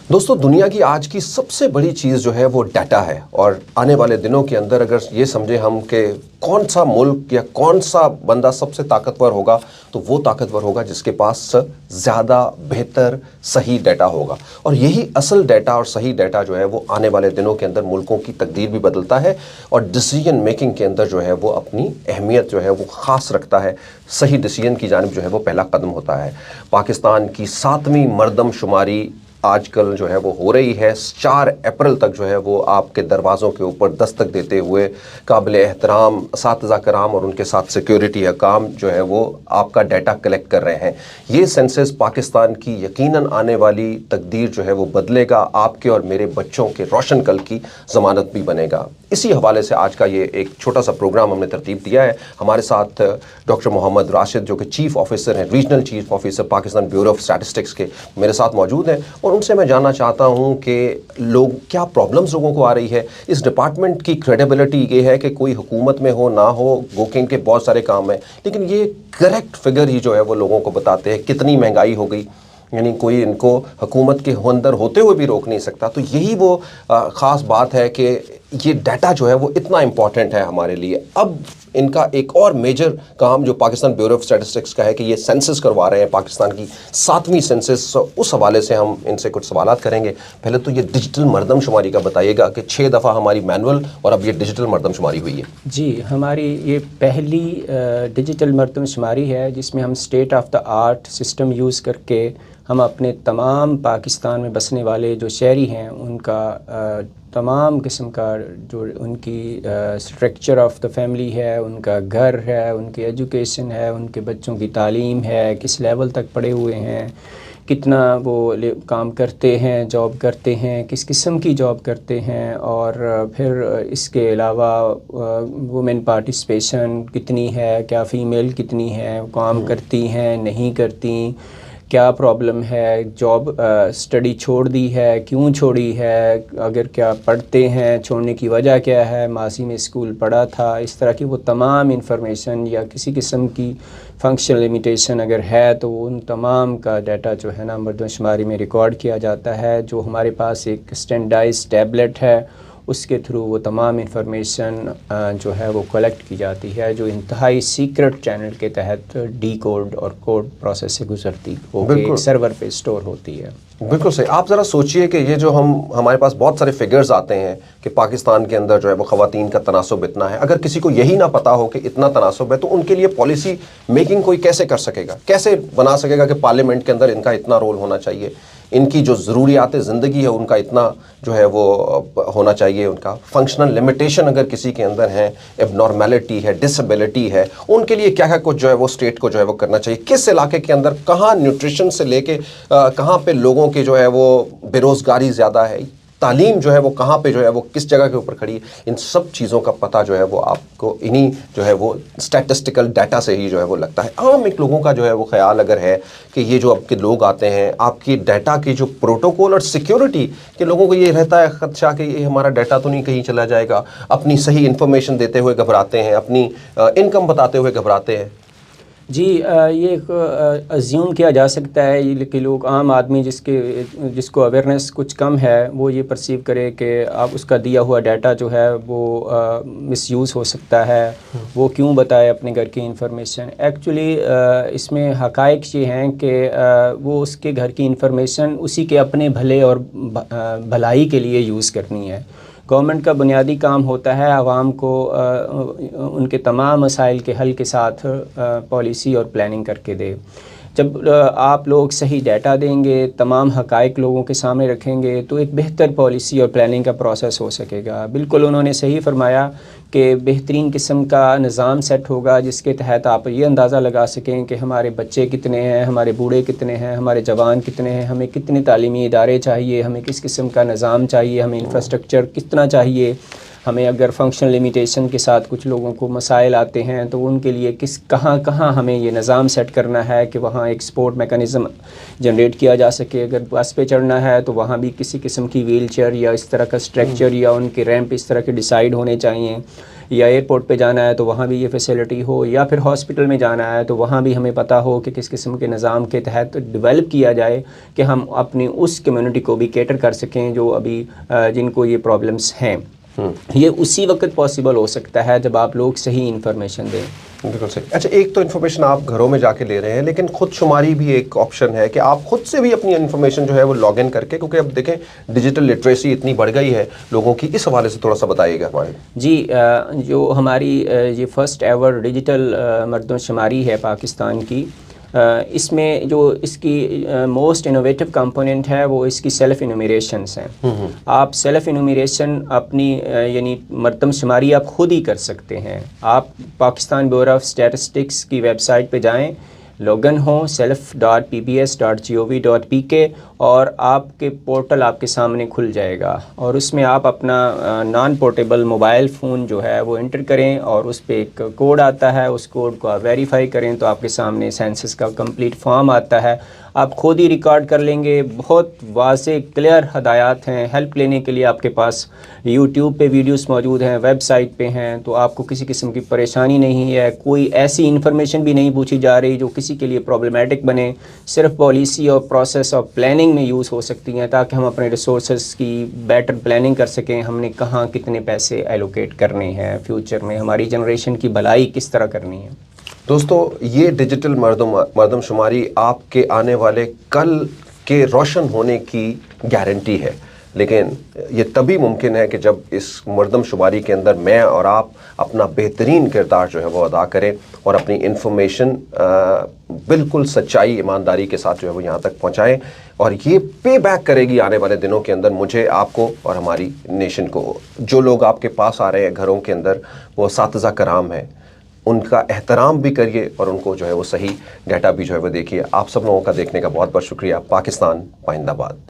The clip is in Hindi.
दोस्तों, दुनिया की आज की सबसे बड़ी चीज़ जो है वो डाटा है। और आने वाले दिनों के अंदर अगर ये समझे हम कि कौन सा मुल्क या कौन सा बंदा सबसे ताकतवर होगा, तो वो ताकतवर होगा जिसके पास ज़्यादा बेहतर सही डाटा होगा। और यही असल डाटा और सही डाटा जो है वो आने वाले दिनों के अंदर मुल्कों की तकदीर भी बदलता है और डिसीजन मेकिंग के अंदर जो है वो अपनी अहमियत जो है वो ख़ास रखता है। सही डिसीजन की जानिब जो है वो पहला कदम होता है। पाकिस्तान की 7वीं मरदमशुमारी आजकल जो है वो हो रही है। 4 अप्रैल तक जो है वो आपके दरवाज़ों के ऊपर दस्तक देते हुए काबिल एहतराम असातिज़ा कराम और उनके साथ सिक्योरिटी हकाम जो है वो आपका डाटा कलेक्ट कर रहे हैं। ये सेंसस पाकिस्तान की यकीनन आने वाली तकदीर जो है वो बदलेगा। आपके और मेरे बच्चों के रोशन कल की ज़मानत भी बनेगा। इसी हवाले से आज का ये एक छोटा सा प्रोग्राम हमने तरतीब दिया है। हमारे साथ डॉक्टर मोहम्मद राशिद जो कि चीफ़ ऑफिसर हैं, regional chief officer Pakistan bureau of statistics के, मेरे साथ मौजूद हैं। और उनसे मैं जानना चाहता हूं कि लोग क्या प्रॉब्लम्स लोगों को आ रही है। इस डिपार्टमेंट की क्रेडिबिलिटी ये है कि कोई हुकूमत में हो ना हो, गो के इनके बहुत सारे काम हैं, लेकिन ये करेक्ट फिगर ही जो है वो लोगों को बताते हैं कितनी महंगाई हो गई, यानी कोई इनको हुकूमत के अंदर होते हुए भी रोक नहीं सकता। तो यही वो ख़ास बात है कि ये डाटा जो है वो इतना इम्पॉर्टेंट है हमारे लिए। अब इनका एक और मेजर काम जो पाकिस्तान ब्यूरो ऑफ स्टैटिस्टिक्स का है कि ये सेंसस करवा रहे हैं, पाकिस्तान की 7वीं सेंसस। उस हवाले से हम इनसे कुछ सवालात करेंगे। पहले तो ये डिजिटल मरदमशुमारी का बताइएगा कि 6 दफ़ा हमारी मैनुअल और अब ये डिजिटल मरदमशुमारी हुई है। जी, हमारी ये पहली डिजिटल मरदमशुमारी है जिसमें हम state of the art system use करके हम अपने तमाम पाकिस्तान में बसने वाले जो शहरी हैं उनका तमाम किस्म का जो उनकी स्ट्रक्चर ऑफ द फैमिली है, उनका घर है, उनकी एजुकेशन है, उनके बच्चों की तालीम है, किस लेवल तक पढ़े हुए हैं, कितना वो काम करते हैं, जॉब करते हैं, किस किस्म की जॉब करते हैं, और फिर इसके अलावा वुमेन पार्टिसिपेशन कितनी है, क्या फ़ीमेल कितनी है, काम करती हैं नहीं करती, क्या प्रॉब्लम है, जॉब स्टडी छोड़ दी है, क्यों छोड़ी है, अगर क्या पढ़ते हैं, छोड़ने की वजह क्या है, माजी में स्कूल पढ़ा था, इस तरह की वो तमाम इंफॉर्मेशन या किसी किस्म की फंक्शनल लिमिटेशन अगर है तो उन तमाम का डाटा जो है ना मरदमशुमारी में रिकॉर्ड किया जाता है। जो हमारे पास एक स्टैंडर्डाइज्ड टैबलेट है उसके थ्रू वो तमाम इंफॉर्मेशन जो है वो कलेक्ट की जाती है, जो इंतहाई सीक्रेट चैनल के तहत डी कोड और कोड प्रोसेस से गुजरती वो एक सर्वर पे स्टोर होती है। बिल्कुल सही। आप ज़रा सोचिए कि ये जो हमारे पास बहुत सारे फिगर्स आते हैं कि पाकिस्तान के अंदर जो है वो ख़वातीन का तनासुब इतना है। अगर किसी को यही ना पता हो कि इतना तनासुब है तो उनके लिए पॉलिसी मेकिंग कोई कैसे कर सकेगा, कैसे बना सकेगा कि पार्लियामेंट के अंदर इनका इतना रोल होना चाहिए, इनकी जो ज़रूरियात ज़िंदगी है उनका इतना जो है वो होना चाहिए, उनका फंक्शनल लिमिटेशन अगर किसी के अंदर है, एबनॉर्मेलिटी है, डिसेबिलिटी है, उनके लिए क्या क्या कुछ जो है वो स्टेट को जो है वो करना चाहिए, किस इलाके के अंदर कहाँ न्यूट्रिशन से लेके कहाँ पे लोगों की जो है वो बेरोज़गारी ज़्यादा है, तालीम जो है वो कहाँ पे जो है वो किस जगह के ऊपर खड़ी है, इन सब चीज़ों का पता जो है वो आपको इन्हीं जो है वो स्टैटिस्टिकल डाटा से ही जो है वो लगता है। आम एक लोगों का जो है वो ख्याल अगर है कि ये जो आपके लोग आते हैं, आपकी डाटा की जो प्रोटोकॉल और सिक्योरिटी के लोगों को ये रहता है खदशा कि ये हमारा डाटा तो नहीं कहीं चला जाएगा, अपनी सही इन्फॉर्मेशन देते हुए घबराते हैं, अपनी इनकम बताते हुए घबराते हैं। जी, ये अज्यूम किया जा सकता है कि लोग आम आदमी जिसको अवेयरनेस कुछ कम है वो ये परसीव करे कि आप उसका दिया हुआ डाटा जो है वो मिसयूज़ हो सकता है, वो क्यों बताए अपने घर की इंफॉर्मेशन। एक्चुअली इसमें हक़ाइक़ ये हैं कि वो उसके घर की इंफॉर्मेशन उसी के अपने भले और भलाई के लिए यूज़ करनी है। गवर्नमेंट का बुनियादी काम होता है आवाम को उनके तमाम मसाइल के हल के साथ पॉलिसी और प्लानिंग करके दे। जब आप लोग सही डाटा देंगे, तमाम हक़ाइक़ लोगों के सामने रखेंगे तो एक बेहतर पॉलिसी और प्लानिंग का प्रोसेस हो सकेगा। बिल्कुल उन्होंने सही फरमाया कि बेहतरीन किस्म का निज़ाम सेट होगा जिसके तहत आप ये अंदाज़ा लगा सकें कि हमारे बच्चे कितने हैं, हमारे बूढ़े कितने हैं, हमारे जवान कितने हैं, हमें कितने तालीमी इदारे चाहिए, हमें किस किस्म का निज़ाम चाहिए, हमें इंफ्रास्ट्रक्चर कितना चाहिए, हमें अगर फंक्शनल लिमिटेशन के साथ कुछ लोगों को मसाइल आते हैं तो उनके लिए कहाँ हमें ये निज़ाम सेट करना है कि वहाँ एक सपोर्ट मेकनिज़म जनरेट किया जा सके। अगर बस पे चढ़ना है तो वहाँ भी किसी किस्म की व्हील चेयर या इस तरह का स्ट्रक्चर या उनके रैंप इस तरह के डिसाइड होने चाहिए। या एयरपोर्ट पे जाना है तो वहाँ भी ये फैसिलिटी हो, या फिर हॉस्पिटल में जाना है तो वहाँ भी हमें पता हो कि किस किस्म के निज़ाम के तहत डेवलप किया जाए कि हम अपनी उस कम्युनिटी को भी कैटर कर सकें जो अभी जिनको ये प्रॉब्लम्स हैं। ये उसी वक्त पॉसिबल हो सकता है जब आप लोग सही इन्फॉर्मेशन दें। बिल्कुल सही। अच्छा, एक तो इन्फॉर्मेशन आप घरों में जाके ले रहे हैं, लेकिन खुद शुमारी भी एक ऑप्शन है कि आप खुद से भी अपनी इन्फॉर्मेशन जो है वो लॉग इन करके, क्योंकि अब देखें डिजिटल लिटरेसी इतनी बढ़ गई है लोगों की, इस हवाले से थोड़ा सा बताइएगा हमारे। जी, जो हमारी ये फ़र्स्ट एवर डिजिटल मरदमशुमारी है पाकिस्तान की, इसमें जो इसकी मोस्ट इनोवेटिव कंपोनेंट है वो इसकी सेल्फ़ इनुमरेशंस हैं। आप सेल्फ़ इनुमरेशन अपनी यानी मरदमशुमारी आप खुद ही कर सकते हैं। आप पाकिस्तान ब्यूरो ऑफ स्टैटिस्टिक्स की वेबसाइट पे जाएं, लॉगिन हो self.pbs.gov.pk और आपके पोर्टल आपके सामने खुल जाएगा और उसमें आप अपना नॉन पोर्टेबल मोबाइल फ़ोन जो है वो एंटर करें और उस पर एक कोड आता है, उस कोड को आप वेरीफाई करें तो आपके सामने सेंसस का कंप्लीट फॉर्म आता है। आप खुद ही रिकॉर्ड कर लेंगे। बहुत वाज़े क्लियर हदायत हैं। हेल्प लेने के लिए आपके पास यूट्यूब पे वीडियोस मौजूद हैं, वेबसाइट पे हैं, तो आपको किसी किस्म की परेशानी नहीं है। कोई ऐसी इन्फॉर्मेशन भी नहीं पूछी जा रही जो किसी के लिए प्रॉब्लमेटिक बने। सिर्फ पॉलिसी और प्रोसेस और प्लानिंग में यूज़ हो सकती हैं ताकि हम अपने रिसोर्सेज की बेटर प्लानिंग कर सकें। हमने कहाँ कितने पैसे एलोकेट करने हैं, फ्यूचर में हमारी जनरेशन की भलाई किस तरह करनी है। दोस्तों, ये डिजिटल मरदमशुमारी आपके आने वाले कल के रोशन होने की गारंटी है, लेकिन ये तभी मुमकिन है कि जब इस मरदमशुमारी के अंदर मैं और आप अपना बेहतरीन किरदार जो है वो अदा करें और अपनी इन्फॉर्मेशन बिल्कुल सच्चाई ईमानदारी के साथ जो है वो यहाँ तक पहुँचाएं, और ये पे बैक करेगी आने वाले दिनों के अंदर मुझे, आपको और हमारी नेशन को। जो लोग आपके पास आ रहे हैं घरों के अंदर, वो असातिज़ा कराम है, उनका एहतराम भी करिए और उनको जो है वो सही डाटा भी जो है वो देखिए। आप सब लोगों का देखने का बहुत बहुत शुक्रिया। पाकिस्तान पाइंदाबाद।